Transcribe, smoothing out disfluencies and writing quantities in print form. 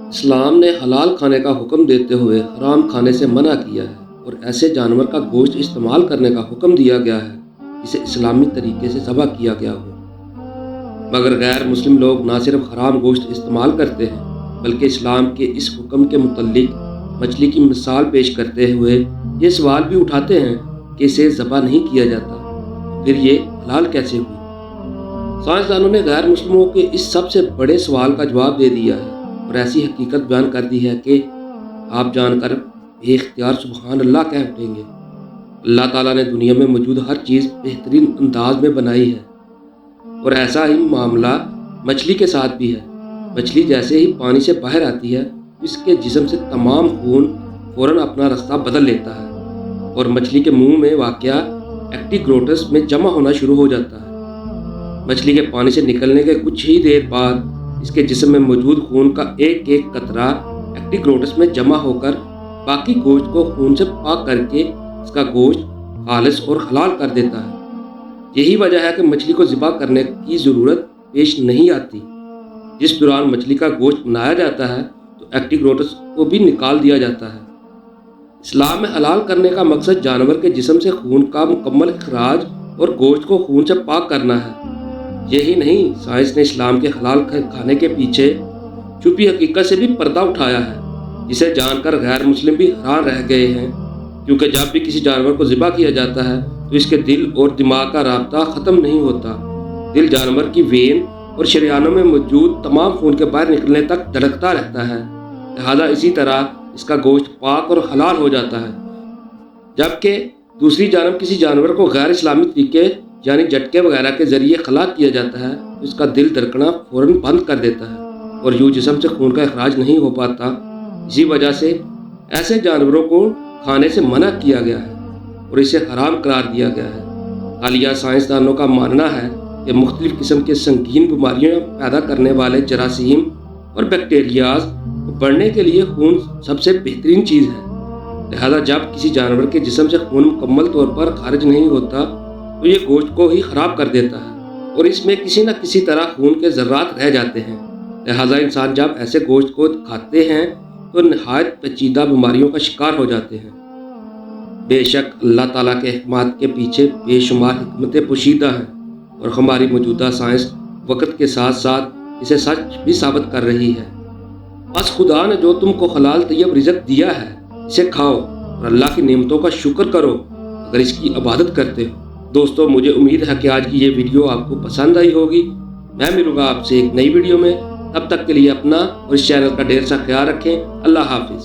اسلام نے حلال کھانے کا حکم دیتے ہوئے حرام کھانے سے منع کیا ہے اور ایسے جانور کا گوشت استعمال کرنے کا حکم دیا گیا ہے جسے اسلامی طریقے سے ذبح کیا گیا ہو۔ مگر غیر مسلم لوگ نہ صرف حرام گوشت استعمال کرتے ہیں بلکہ اسلام کے اس حکم کے متعلق مچھلی کی مثال پیش کرتے ہوئے یہ سوال بھی اٹھاتے ہیں کہ اسے ذبح نہیں کیا جاتا، پھر یہ حلال کیسے ہوئی؟ سائنسدانوں نے غیر مسلموں کے اس سب سے بڑے سوال کا جواب دے دیا ہے اور ایسی حقیقت بیان کر دی ہے کہ آپ جان کر بے اختیار سبحان اللہ کہہ اٹھیں گے۔ اللہ تعالیٰ نے دنیا میں موجود ہر چیز بہترین انداز میں بنائی ہے اور ایسا ہی معاملہ مچھلی کے ساتھ بھی ہے۔ مچھلی جیسے ہی پانی سے باہر آتی ہے اس کے جسم سے تمام خون فوراً اپنا راستہ بدل لیتا ہے اور مچھلی کے منہ میں واقع ایپیگلوٹس میں جمع ہونا شروع ہو جاتا ہے۔ مچھلی کے پانی سے نکلنے کے کچھ ہی دیر بعد اس کے جسم میں موجود خون کا ایک ایک قطرہ ایپیگلوٹس میں جمع ہو کر باقی گوشت کو خون سے پاک کر کے اس کا گوشت خالص اور حلال کر دیتا ہے۔ یہی وجہ ہے کہ مچھلی کو ذبح کرنے کی ضرورت پیش نہیں آتی۔ جس دوران مچھلی کا گوشت بنایا جاتا ہے تو ایپیگلوٹس کو بھی نکال دیا جاتا ہے۔ اسلام میں حلال کرنے کا مقصد جانور کے جسم سے خون کا مکمل اخراج اور گوشت کو خون سے پاک کرنا ہے۔ یہی نہیں، سائنس نے اسلام کے حلال کھانے کے پیچھے چھپی حقیقت سے بھی پردہ اٹھایا ہے جسے جان کر غیر مسلم بھی حیران رہ گئے ہیں، کیونکہ جب بھی کسی جانور کو ذبح کیا جاتا ہے تو اس کے دل اور دماغ کا رابطہ ختم نہیں ہوتا۔ دل جانور کی وین اور شریانوں میں موجود تمام خون کے باہر نکلنے تک دھڑکتا رہتا ہے، لہذا اسی طرح اس کا گوشت پاک اور حلال ہو جاتا ہے۔ جبکہ دوسری جانب کسی جانور کو غیر اسلامی طریقے یعنی جھٹکے وغیرہ کے ذریعے ہلاک کیا جاتا ہے تو اس کا دل دھڑکنا فوراً بند کر دیتا ہے اور یوں جسم سے خون کا اخراج نہیں ہو پاتا۔ اسی وجہ سے ایسے جانوروں کو کھانے سے منع کیا گیا ہے اور اسے حرام قرار دیا گیا ہے۔ حالیہ سائنسدانوں کا ماننا ہے کہ مختلف قسم کے سنگین بیماریاں پیدا کرنے والے جراثیم اور بیکٹیریاز کو بڑھنے کے لیے خون سب سے بہترین چیز ہے، لہذا جب کسی جانور کے جسم سے خون مکمل طور پر خارج نہیں ہوتا تو یہ گوشت کو ہی خراب کر دیتا ہے اور اس میں کسی نہ کسی طرح خون کے ذرات رہ جاتے ہیں، لہذا انسان جب ایسے گوشت کو کھاتے ہیں تو نہایت پیچیدہ بیماریوں کا شکار ہو جاتے ہیں۔ بے شک اللہ تعالیٰ کے احکامات کے پیچھے بے شمار حکمتیں پوشیدہ ہیں اور ہماری موجودہ سائنس وقت کے ساتھ ساتھ اسے سچ بھی ثابت کر رہی ہے۔ بس خدا نے جو تم کو حلال طیب رزق دیا ہے اسے کھاؤ اور اللہ کی نعمتوں کا شکر کرو اگر اس کی عبادت کرتے ہو۔ دوستو، مجھے امید ہے کہ آج کی یہ ویڈیو آپ کو پسند آئی ہوگی۔ میں ملوں گا آپ سے ایک نئی ویڈیو میں، تب تک کے لیے اپنا اور اس چینل کا ڈھیر سا خیال رکھیں۔ اللہ حافظ۔